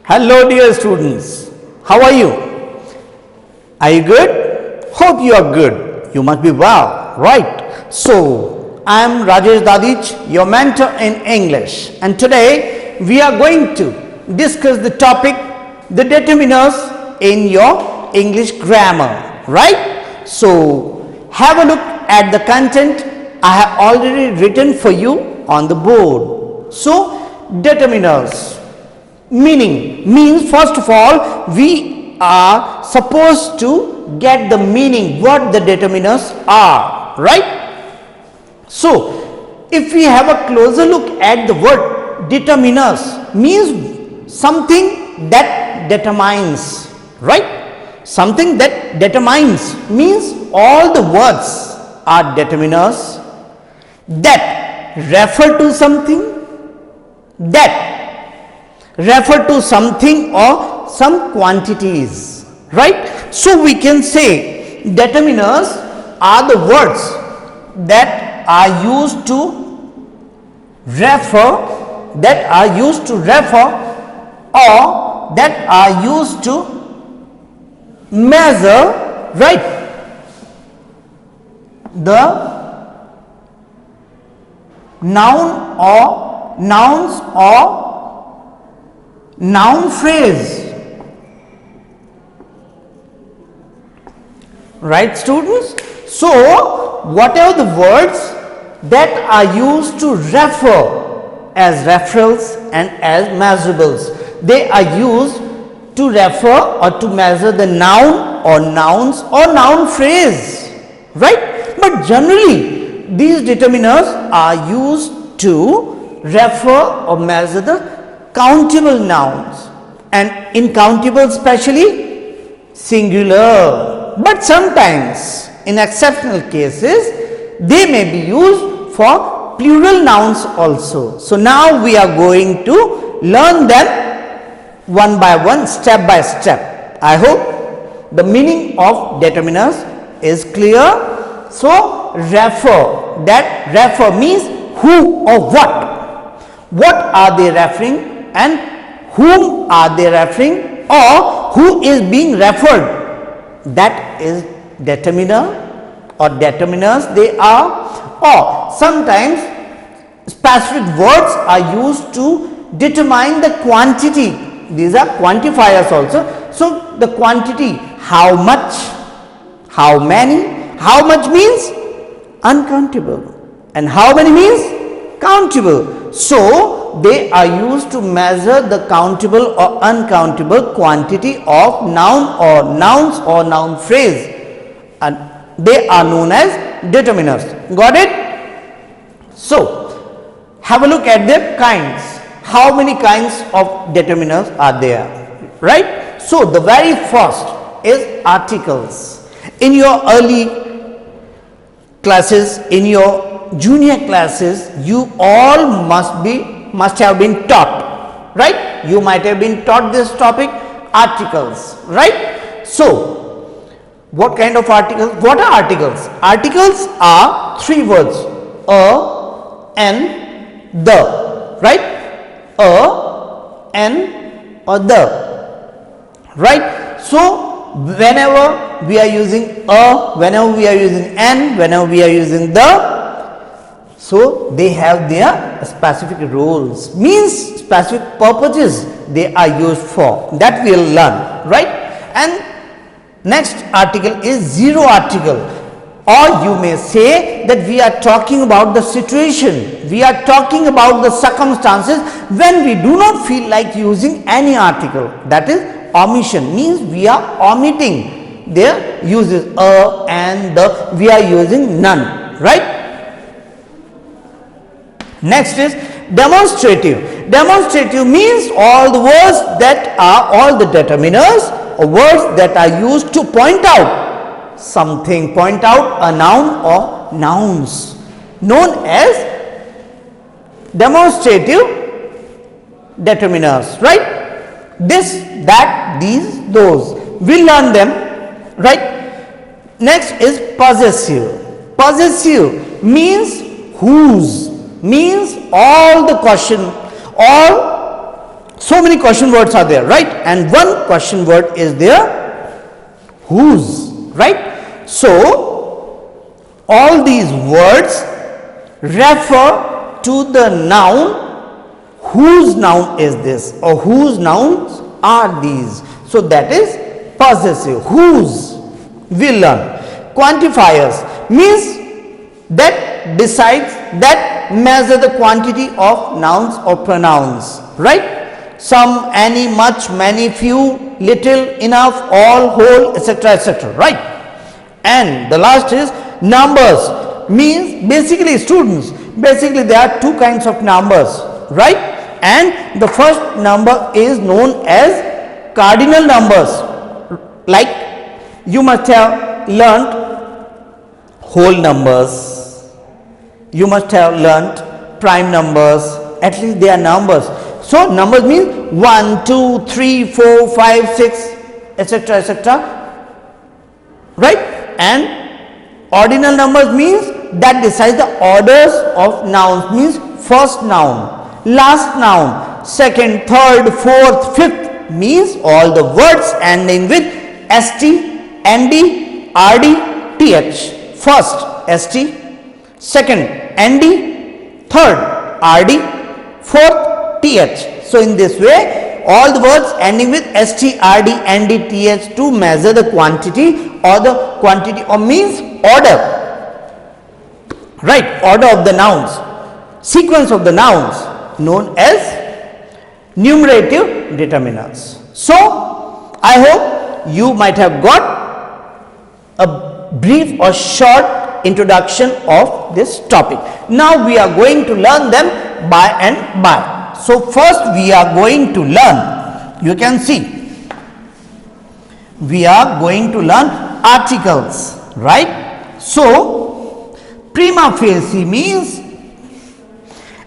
Hello dear students, how are you? Are you good? Hope you are good. You must be well, right? So, I am Rajesh Dadich, your mentor in English, and today we are going to discuss the topic, the determiners in your English grammar, right? So, have a look at the content I have already written for you on the board. So, determiners. Meaning means, first of all, we are supposed to get the meaning what the determiners are, right? So, if we have a closer look at the word determiners, means something that determines, right? Something that determines means all the words are determiners that refer to something, that refer to something or some quantities, right? So, we can say determiners are the words that are used to refer, or that are used to measure, right, the noun or nouns or noun phrase, right students? So, whatever the words that are used to refer as referrals and as measurables, they are used to refer or to measure the noun or nouns or noun phrase, right? But generally these determiners are used to refer or measure the countable nouns, and in countable especially singular, but sometimes in exceptional cases they may be used for plural nouns also. So, now we are going to learn them one by one, step by step. I hope the meaning of determiners is clear. So, refer, that refer means who or what are they referring and whom are they referring or who is being referred, that is determiner or determiners they are. Or sometimes specific words are used to determine the quantity, these are quantifiers also. So, the quantity, how much, how many, how much means uncountable and how many means countable. So, they are used to measure the countable or uncountable quantity of noun or nouns or noun phrase, and they are known as determiners. Got it? So, have a look at their kinds. How many kinds of determiners are there, right? So, the very first is articles. In your early classes, in your junior classes, you all must have been taught, right? You might have been taught this topic, articles, right? So, what kind of articles? What are articles? Articles are three words, a, an, the, right? A, an, or the, right? So, whenever we are using a, whenever we are using an, whenever we are using the, so they have their specific roles, means specific purposes they are used for, that we will learn, right? And next article is zero article, or you may say that we are talking about the situation, we are talking about the circumstances when we do not feel like using any article, that is omission, means we are omitting their uses, a, and the, we are using none, right? Next is demonstrative. Demonstrative means all the words that are, all the determiners or words that are used to point out something, point out a noun or nouns, known as demonstrative determiners, right? This, that, these, those. We learn them, right? Next is possessive. Possessive means whose, means all the question, all so many question words are there, right? And one question word is there, whose, right? So all these words refer to the noun, whose noun is this or whose nouns are these. So that is possessive, whose. We learn. Quantifiers means that decides, that measure the quantity of nouns or pronouns, right? Some, any, much, many, few, little, enough, all, whole, etc., etc., right? And the last is numbers, means basically students, basically there are two kinds of numbers, right? And the first number is known as cardinal numbers, like you must have learnt whole numbers, you must have learnt prime numbers, at least they are numbers. So numbers means 1, 2, 3, 4, 5, 6, etc., etc., right? And ordinal numbers means that decides the orders of nouns, means first noun, last noun, second, third, fourth, fifth, means all the words ending with st, nd, rd, th. First st, second nd, third rd, fourth th. So in this way all the words ending with st, rd, nd, th to measure the quantity or means order, right? Order of the nouns, sequence of the nouns, known as numerative determinants. So I hope you might have got a brief or short introduction of this topic. Now we are going to learn them by and by. So first we are going to learn, you can see, we are going to learn articles, right? So prima facie means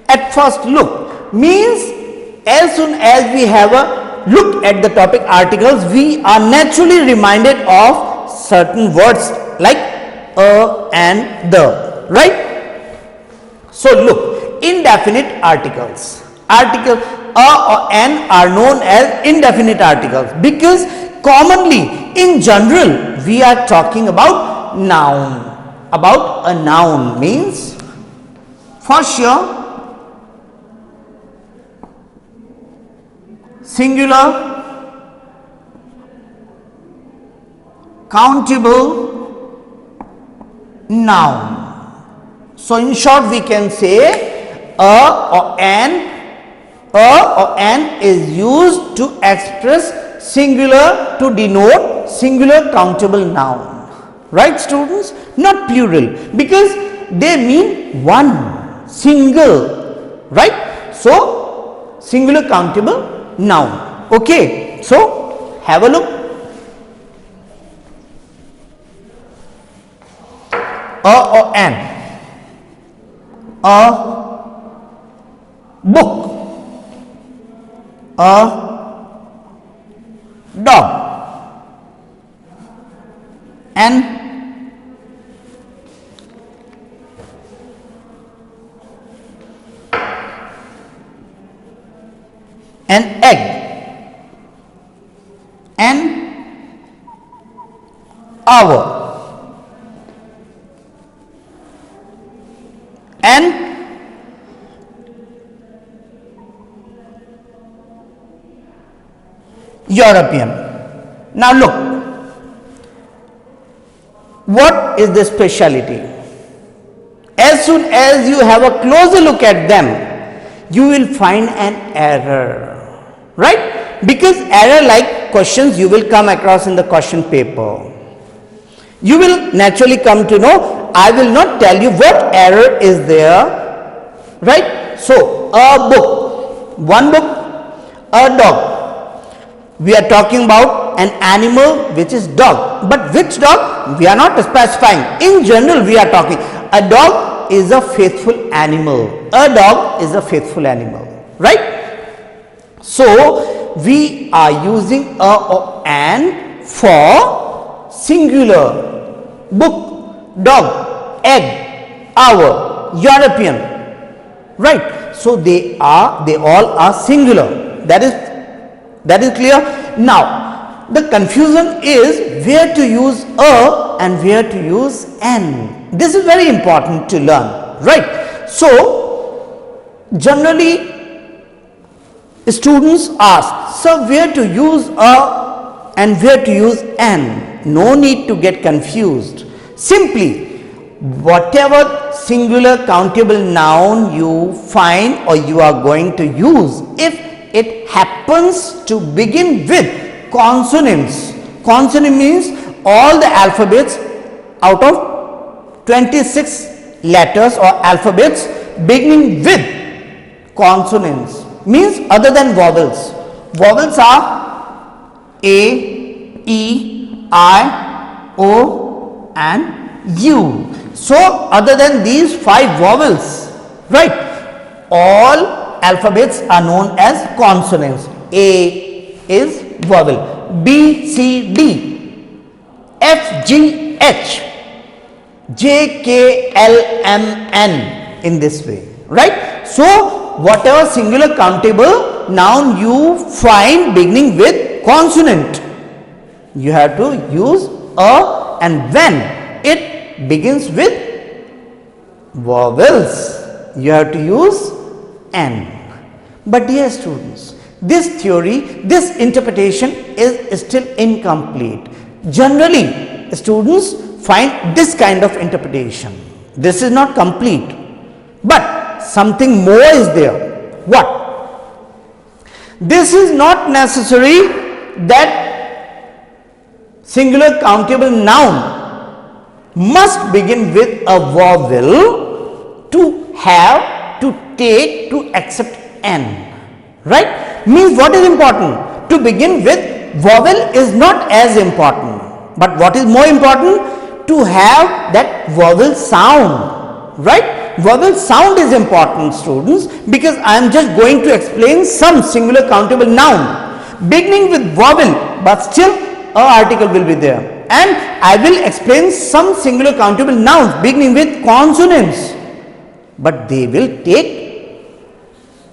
at first look, means as soon as we have a look at the topic articles, we are naturally reminded of certain words like a and the, right? So look, indefinite articles, articles a or an are known as indefinite articles because commonly in general we are talking about noun. About a noun means for sure singular, countable noun. So in short we can say a or an is used to express singular, to denote singular countable noun, right students? Not plural, because they mean one, single, right? So singular countable noun. Okay, so have a look. A or an, a book, a dog, an egg, an hour, an European. Now look, what is the speciality? As soon as you have a closer look at them, you will find an error, right? Because error like questions you will come across in the question paper. You will naturally come to know, I will not tell you what error is there, right? So a book, one book, a dog. We are talking about an animal which is dog, but which dog? We are not specifying. In general we are talking, a dog is a faithful animal, a dog is a faithful animal, right? So we are using a or an for singular, book, dog, egg, hour, European, right? So they all are singular, that is That is clear. Now the confusion is where to use a and where to use an. This is very important to learn, right? So generally students ask, so where to use a and where to use an? No need to get confused. Simply, whatever singular countable noun you find or you are going to use, if it happens to begin with consonants. Consonant means all the alphabets out of 26 letters or alphabets beginning with consonants, means other than vowels. Vowels are A, E, I, O and U. So other than these 5 vowels, right, all alphabets are known as consonants. A is vowel, B, C, D, F, G, H, J, K, L, M, N, in this way, right. So whatever singular countable noun you find beginning with consonant, you have to use a, and when it begins with vowels, you have to use an. But dear students, this theory, this interpretation is still incomplete. Generally, students find this kind of interpretation. This is not complete, but something more is there. What? This is not necessary that singular countable noun must begin with a vowel to have, to take, to accept an, right. Means what is important? To begin with vowel is not as important, but what is more important? To have that vowel sound, right. Vowel sound is important, students, because I am just going to explain some singular countable noun beginning with vowel, but still a article will be there, and I will explain some singular countable nouns beginning with consonants, but they will take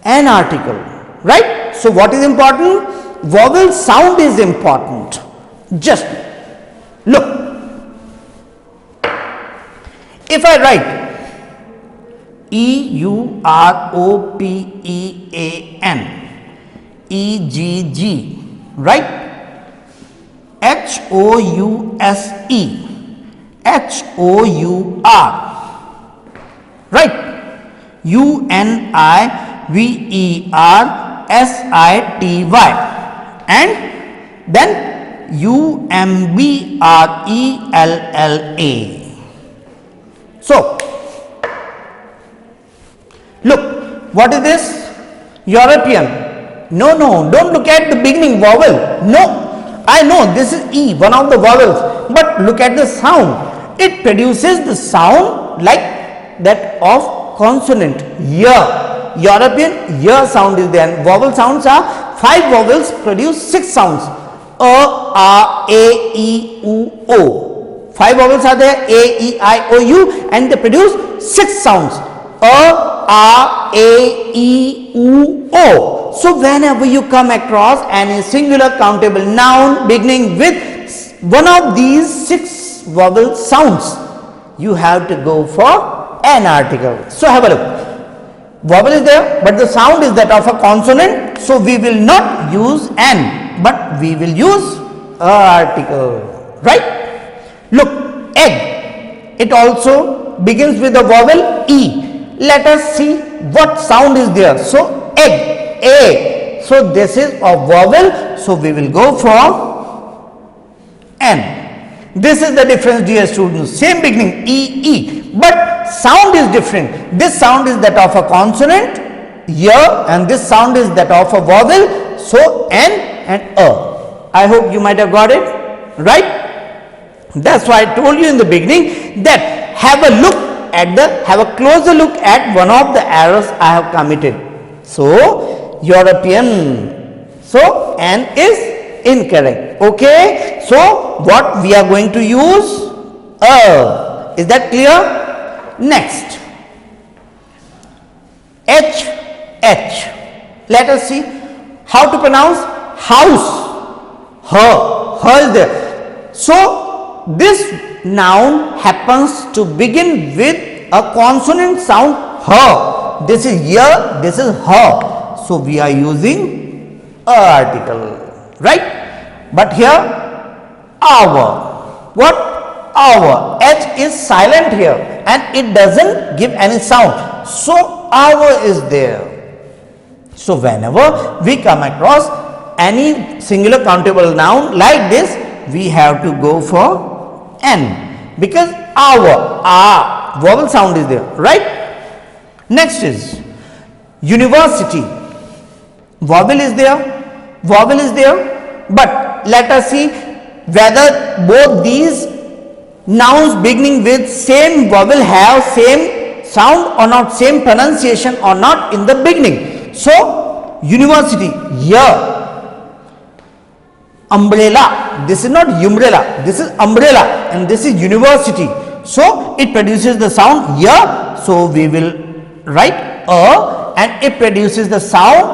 an article, right. So what is important? Vowel sound is important. Just look, if I write EUROPEAN, EGG, right, HOUSE, HOUR, right, UNIVERSITY, and then UMBRELLA. So look, what is this? European. No, don't look at the beginning vowel. No, I know this is E, one of the vowels, but look at the sound. It produces the sound like that of consonant. European, sound is there. Vowel sounds are 5 vowels produce 6 sounds. A, R, A, E, U, O. 5 vowels are there, A, E, I, O, U, and they produce 6 sounds. A, R, A, E, U, O. So whenever you come across any singular countable noun beginning with one of these 6 vowel sounds, you have to go for an article. So have a look. Vowel is there, but the sound is that of a consonant, so we will not use an, but we will use a article, right. Look, egg, it also begins with the vowel E. Let us see what sound is there. So egg, A, so this is a vowel, so we will go for N. This is the difference, dear students. Same beginning, E, but sound is different. This sound is that of a consonant here, and this sound is that of a vowel, so N and A. I hope you might have got it, right. That's why I told you in the beginning that have a closer look at one of the errors I have committed. So European, so N is incorrect. Okay, so what we are going to use? A. Is that clear? Next, H. Let us see how to pronounce house, her is there. So this noun happens to begin with a consonant sound her. This is here, this is her. So we are using a article, right? But here our. What? Our. H is silent here and it doesn't give any sound. So our is there. So whenever we come across any singular countable noun like this, we have to go for N, because our vowel sound is there, right? Next is university. Vowel is there, but let us see whether both these nouns beginning with same vowel have same sound or not, same pronunciation or not in the beginning. So university, here. Umbrella, this is not umbrella, this is umbrella, and this is university. So it produces the sound here, so we will write a, and it produces the sound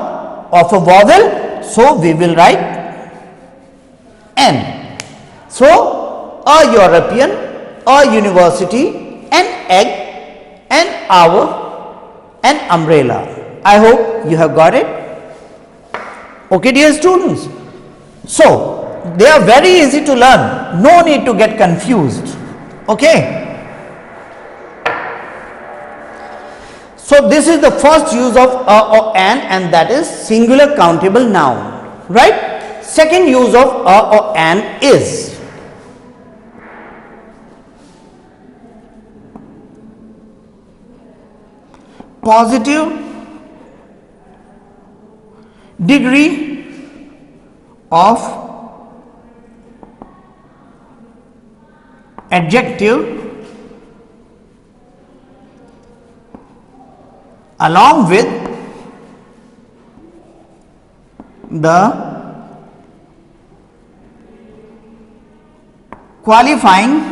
of a vowel, so we will write N. So a European, a university, an egg, an hour, an umbrella. I hope you have got it. Okay, dear students. So they are very easy to learn, no need to get confused. Okay. So this is the first use of a or an, and that is singular countable noun, right? Second use of a or an is positive degree of adjective along with the qualifying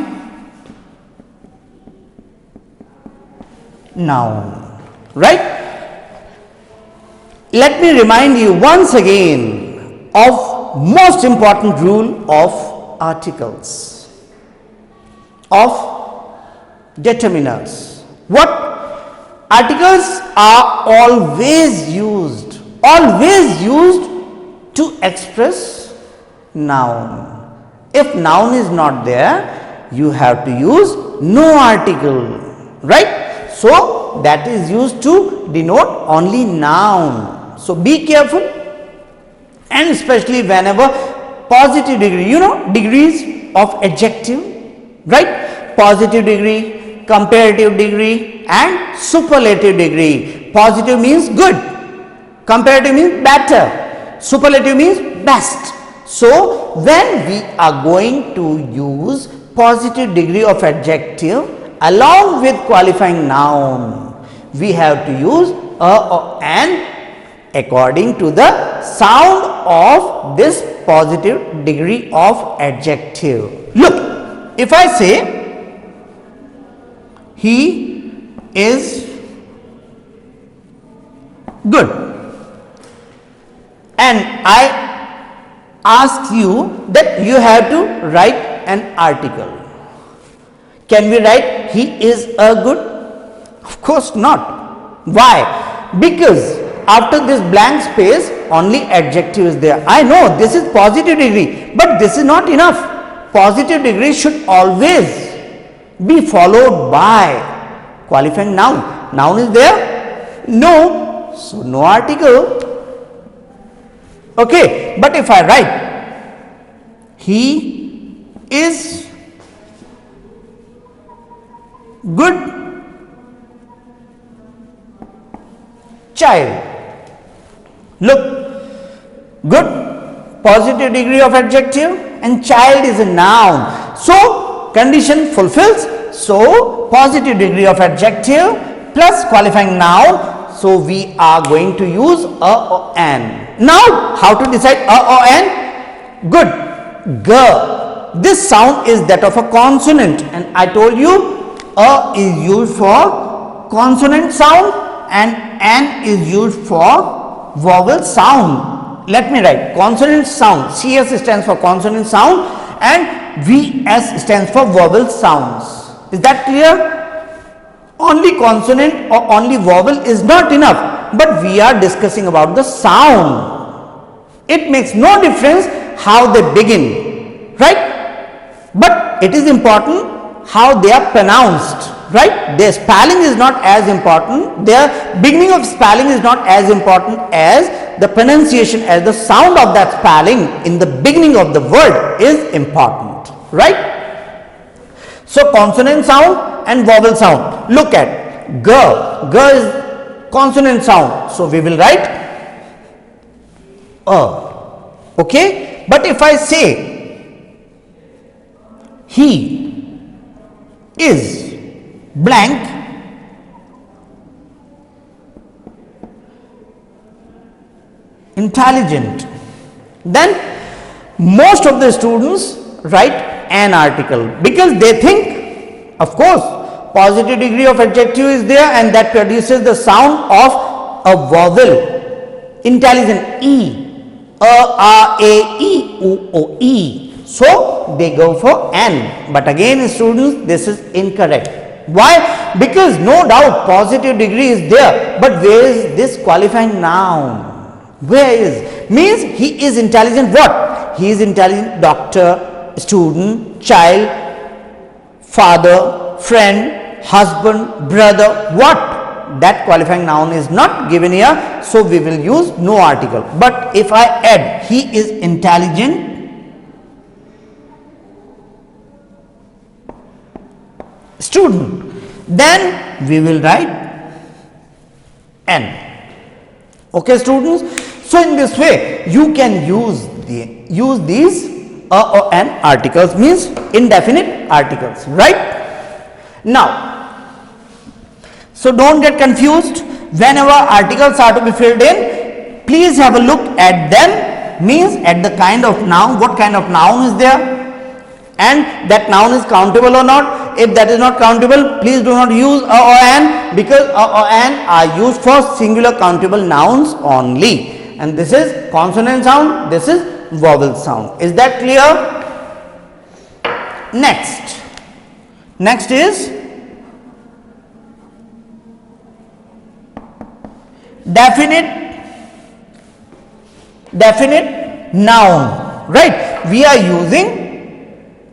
noun, right? Let me remind you once again of most important rule of articles, of determiners. What? Articles are always used to express noun. If noun is not there, you have to use no article, right? So that is used to denote only noun. So be careful, and especially whenever positive degree, degrees of adjective, right? Positive degree, comparative degree and superlative degree. Positive means good, comparative means better, superlative means best. So when we are going to use positive degree of adjective along with qualifying noun, we have to use a or an according to the sound of this positive degree of adjective. Look, if I say he is good and I ask you that you have to write an article, can we write he is a good? Of course not. Why? Because after this blank space only adjective is there. I know this is positive degree, but this is not enough. Positive degree should always be followed by qualifying noun. Noun is there? No. So no article. Okay, but if I write he is good child. Look, good, positive degree of adjective, and child is a noun. So condition fulfills. So positive degree of adjective plus qualifying noun. So we are going to use a or an. Now how to decide a or an? Good. G. This sound is that of a consonant, and I told you a is used for consonant sound and an is used for vowel sound. let me write consonant sound. CS stands for consonant sound and VS stands for vowel sounds. Is that clear? Only consonant or only vowel is not enough, but we are discussing about the sound. It makes no difference how they begin, right? But it is important how they are pronounced, right? Their spelling is not as important, their beginning of spelling is not as important as the pronunciation, as the sound of that spelling in the beginning of the word is important, right? So consonant sound and vowel sound. Look at G. G is consonant sound, so we will write okay. But if I say he is blank, intelligent, then most of the students write an article because they think, of course, positive degree of adjective is there and that produces the sound of a vowel, intelligent, E, A, U, O, E. So they go for N. But again, students, this is incorrect. Why? Because no doubt positive degree is there, but where is this qualifying noun? Where is? Means he is intelligent what? He is intelligent doctor, student, child, father, friend, husband, brother, what? That qualifying noun is not given here, so we will use no article. But if I add he is intelligent, student, then we will write N. Okay, students. So in this way, you can use these or an articles, means indefinite articles, right? Now, so don't get confused. Whenever articles are to be filled in, please have a look at them, means at the kind of noun, what kind of noun is there, and that noun is countable or not. If that is not countable, please do not use a or an, because a or an are used for singular countable nouns only. And this is consonant sound, this is vowel sound. Is that clear? Next is definite noun, right? We are using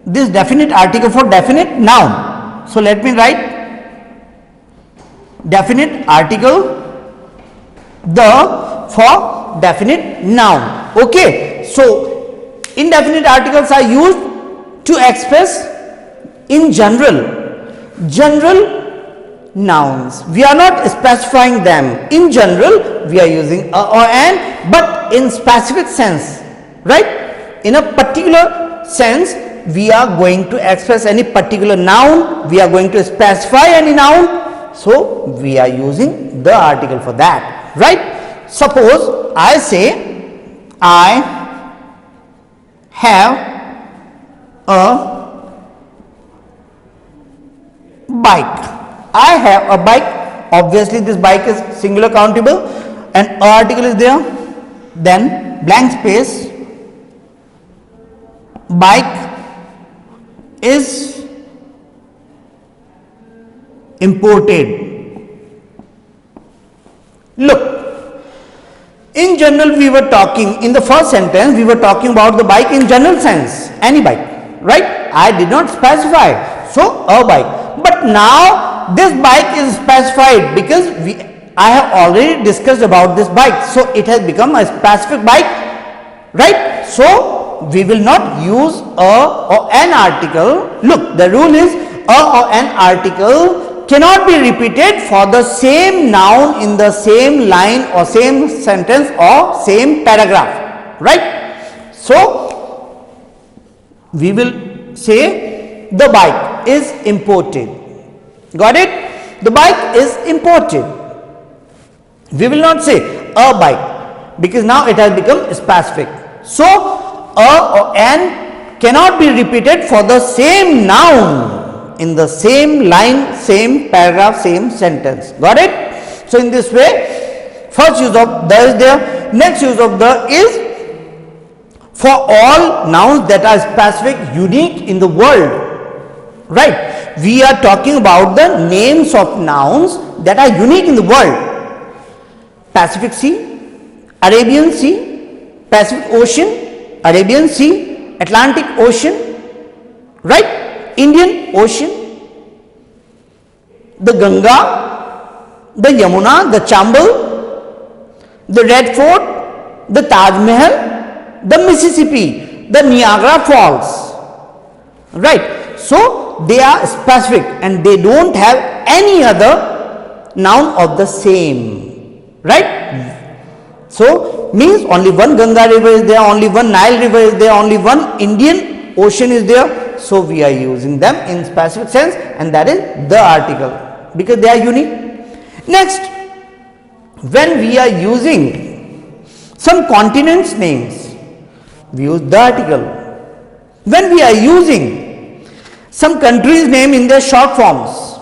this definite article for definite noun. So let me write definite article for definite noun. Okay, so indefinite articles are used to express in general nouns. We are not specifying them. In general, we are using a or an, but in specific sense, right? In a particular sense, we are going to express any particular noun, we are going to specify any noun, so we are using the article for that, right? Suppose I say I have a bike. I have a bike. Obviously, this bike is singular countable, and article is there. Then blank space. Bike is imported. Look. In general, we were talking, in the first sentence, we were talking about the bike in general sense, any bike, right? I did not specify, so a bike. But now, this bike is specified because I have already discussed about this bike, so it has become a specific bike, right? So, we will not use a or an article. Look, the rule is a or an article cannot be repeated for the same noun in the same line or same sentence or same paragraph, right? So, we will say the bike is imported. Got it? The bike is imported. We will not say a bike because now it has become specific. So, a or an cannot be repeated for the same noun in the same line, same paragraph, same sentence. Got it? So in this way, first use of the is there, next use of the is for all nouns that are specific, unique in the world, right? We are talking about the names of nouns that are unique in the world. Pacific Sea, Arabian Sea, Pacific Ocean, Arabian Sea, Atlantic Ocean, right? Indian Ocean, the Ganga, the Yamuna, the Chambal, the Red Fort, the Taj Mahal, the Mississippi, the Niagara Falls, right? So they are specific and they don't have any other noun of the same, right? So means only one Ganga river is there, only one Nile river is there, only one Indian Ocean is there. So we are using them in specific sense, and that is the article, because they are unique. Next, when we are using some continents names, we use the article. When we are using some countries name in their short forms,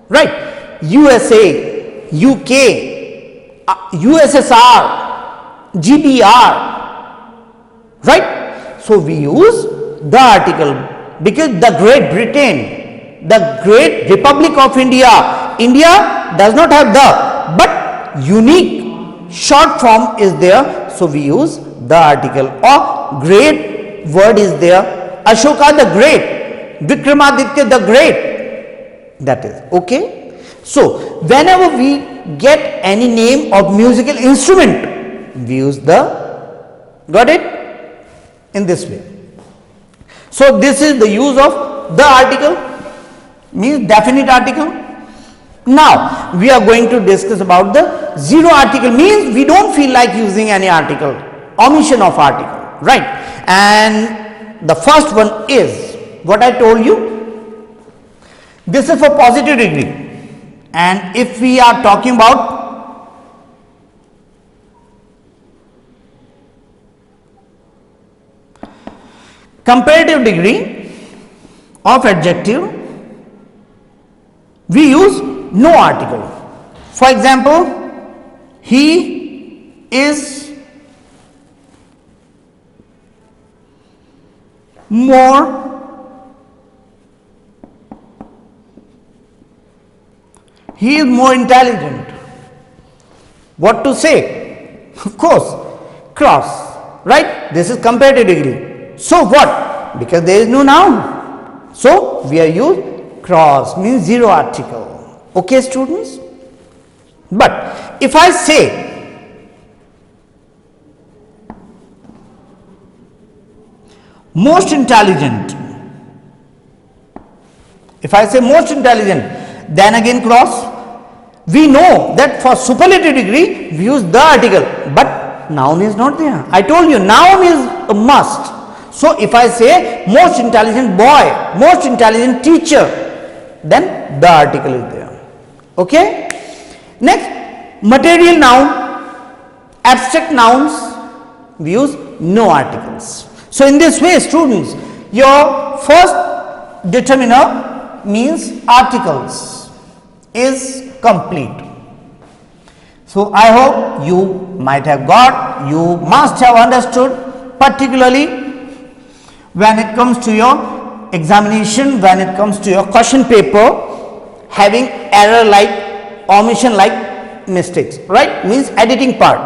right? USA, UK, USSR, GBR, right? So we use the article, because the Great Britain, the Great Republic of India, India does not have the, but unique short form is there, so we use the article. Or great word is there, Ashoka the Great, Vikramaditya the Great, that is okay. So whenever we get any name of musical instrument, we use the, got it, in this way. So this is the use of the article, means definite article. Now we are going to discuss about the zero article, means we don't feel like using any article, omission of article, right? And the first one is what I told you. This is for positive degree, and if we are talking about comparative degree of adjective, we use no article. For example, he is more, he is more intelligent. What to say? Of course, cross, right? This is comparative degree. So what? Because there is no noun, so we are used cross, means zero article. Okay, students? But if I say most intelligent, if I say most intelligent, then again cross. We know that for superlative degree we use the article, but noun is not there. I told you noun is a must. So if I say most intelligent boy, most intelligent teacher, then the article is there. Okay. Next, material noun, abstract nouns, we use no articles. So in this way, students, your first determiner means articles is complete. So I hope you might have got, you must have understood, particularly when it comes to your examination, when it comes to your question paper, having error like, omission like mistakes, right? Means editing part.